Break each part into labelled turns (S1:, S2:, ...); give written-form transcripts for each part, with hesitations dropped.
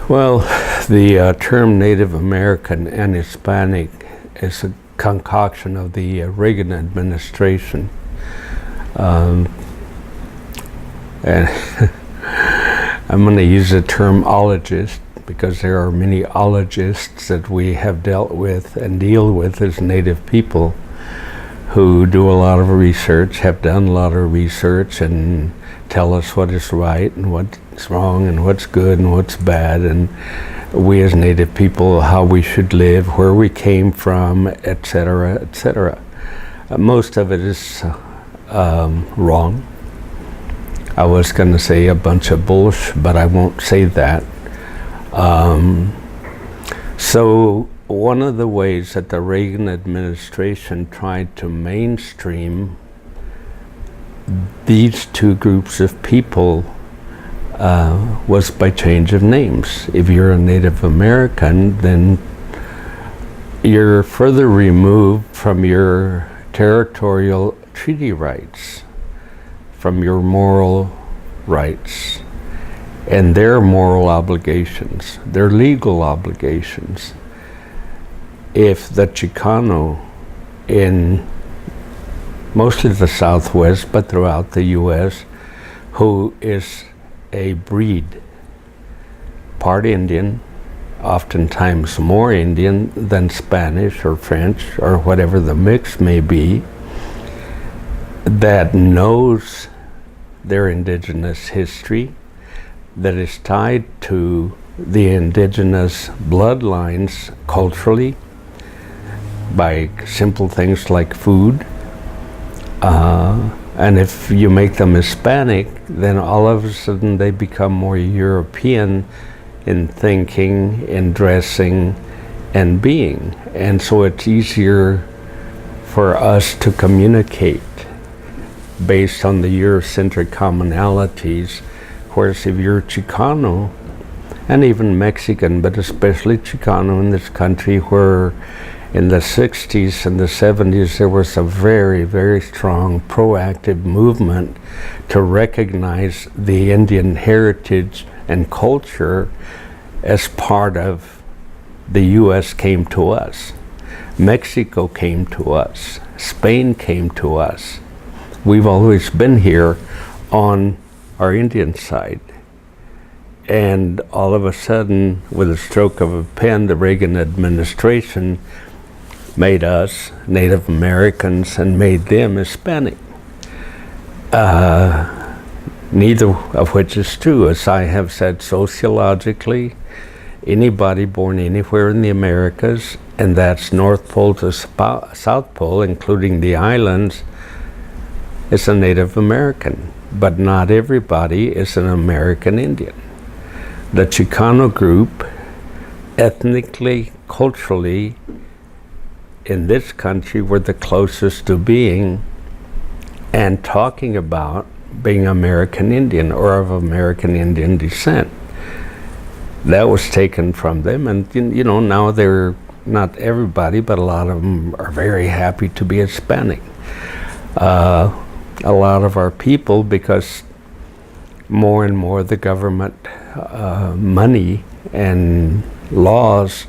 S1: Well, the term Native American and Hispanic is a concoction of the Reagan administration. And I'm going to use the term ologist because there are many ologists that we have dealt with and deal with as Native people who do a lot of research, have done a lot of research, and tell us what is right and what's wrong and what's good and what's bad, and we as Native people, how we should live, where we came from, etc., etc. Most of it is wrong. I was going to say a bunch of bullshit, but I won't say that. So one of the ways that the Reagan administration tried to mainstream these two groups of people was by change of names. If you're a Native American, then you're further removed from your territorial treaty rights, from your moral rights, and their moral obligations, their legal obligations. If the Chicano in mostly the Southwest, but throughout the U.S., who is a breed, part Indian, oftentimes more Indian than Spanish or French or whatever the mix may be, that knows their indigenous history, that is tied to the indigenous bloodlines culturally by simple things like food. And if you make them Hispanic, then all of a sudden they become more European in thinking, in dressing, and being. And so it's easier for us to communicate based on the Eurocentric commonalities, whereas if you're Chicano, and even Mexican, but especially Chicano in this country, where in the 60s and the 70s there was a very, very strong proactive movement to recognize the Indian heritage and culture as part of the U.S. came to us. Mexico came to us. Spain came to us. We've always been here on our Indian side. And all of a sudden, with a stroke of a pen, the Reagan administration made us Native Americans and made them Hispanic. Neither of which is true. As I have said, sociologically, anybody born anywhere in the Americas, and that's North Pole to South Pole, including the islands, is a Native American. But not everybody is an American Indian. The Chicano group, ethnically, culturally, in this country were the closest to being and talking about being American Indian or of American Indian descent. That was taken from them, and you know, now they're not everybody, but a lot of them are very happy to be Hispanic. A lot of our people, because more and more the government money and laws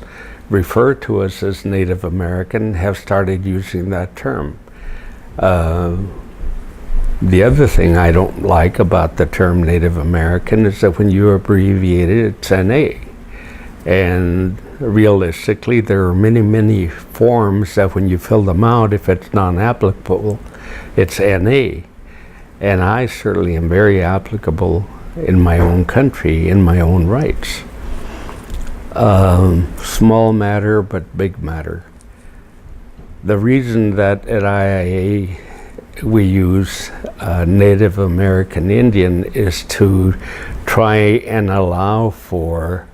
S1: refer to us as Native American, have started using that term. The other thing I don't like about the term Native American is that when you abbreviate it, it's NA. And realistically, there are many, many forms that when you fill them out, if it's non-applicable, it's NA. And I certainly am very applicable in my own country, in my own rights. Small matter, but big matter. The reason that at IIA we use Native American Indian is to try and allow for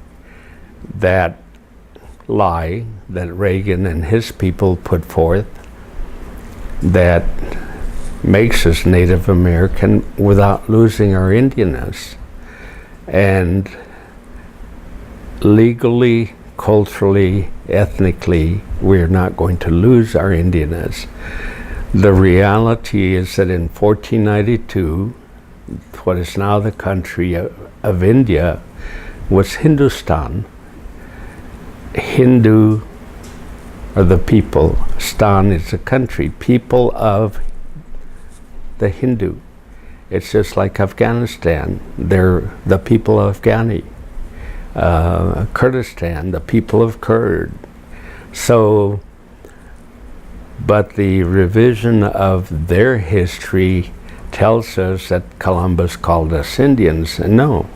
S1: that lie that Reagan and his people put forth that makes us Native American without losing our Indianness. And legally, culturally, ethnically, we're not going to lose our Indianness. The reality is that in 1492, what is now the country of India, was Hindustan. Hindu are the people. Stan is a country. People of the Hindu. It's just like Afghanistan. They're the people of Afghani. Kurdistan, the people of Kurd. So, but the revision of their history tells us that Columbus called us Indians. And no.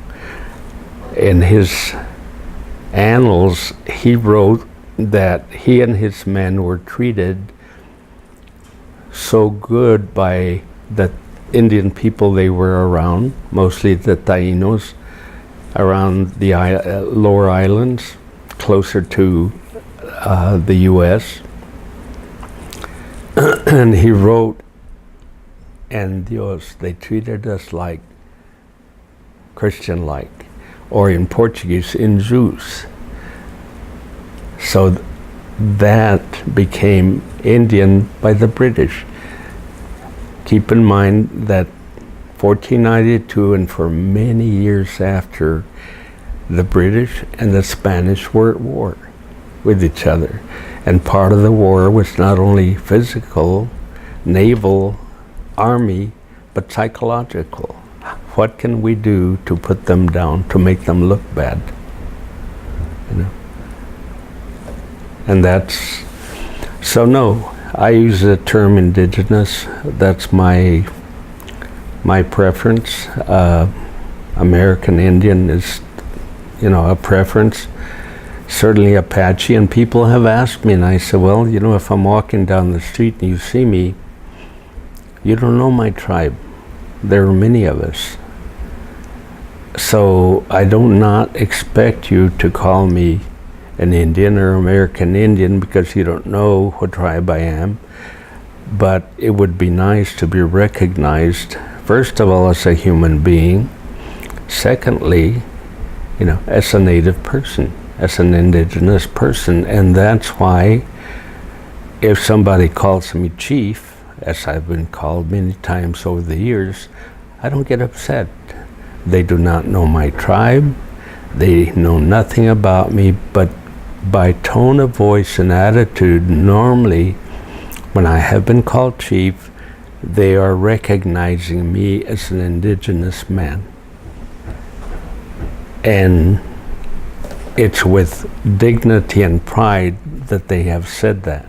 S1: In his annals, he wrote that he and his men were treated so good by the Indian people they were around, mostly the Tainos, around the lower islands, closer to the U.S. And he wrote, "En Dios," they treated us like Christian-like, or in Portuguese, in Zeus. So that became Indian by the British. Keep in mind that 1492 and for many years after, the British and the Spanish were at war with each other. And part of the war was not only physical, naval, army, but psychological. What can we do to put them down, to make them look bad? You know? And that's, so no, I use the term indigenous. That's my preference. American Indian is, a preference. Certainly Apache, and people have asked me, and I said, well, if I'm walking down the street and you see me, you don't know my tribe. There are many of us. So I do not expect you to call me an Indian or American Indian because you don't know what tribe I am. But it would be nice to be recognized, first of all, as a human being. Secondly, as a native person, as an indigenous person. And that's why if somebody calls me chief, as I've been called many times over the years, I don't get upset. They do not know my tribe. They know nothing about me, but by tone of voice and attitude, normally when I have been called chief, they are recognizing me as an indigenous man. And it's with dignity and pride that they have said that.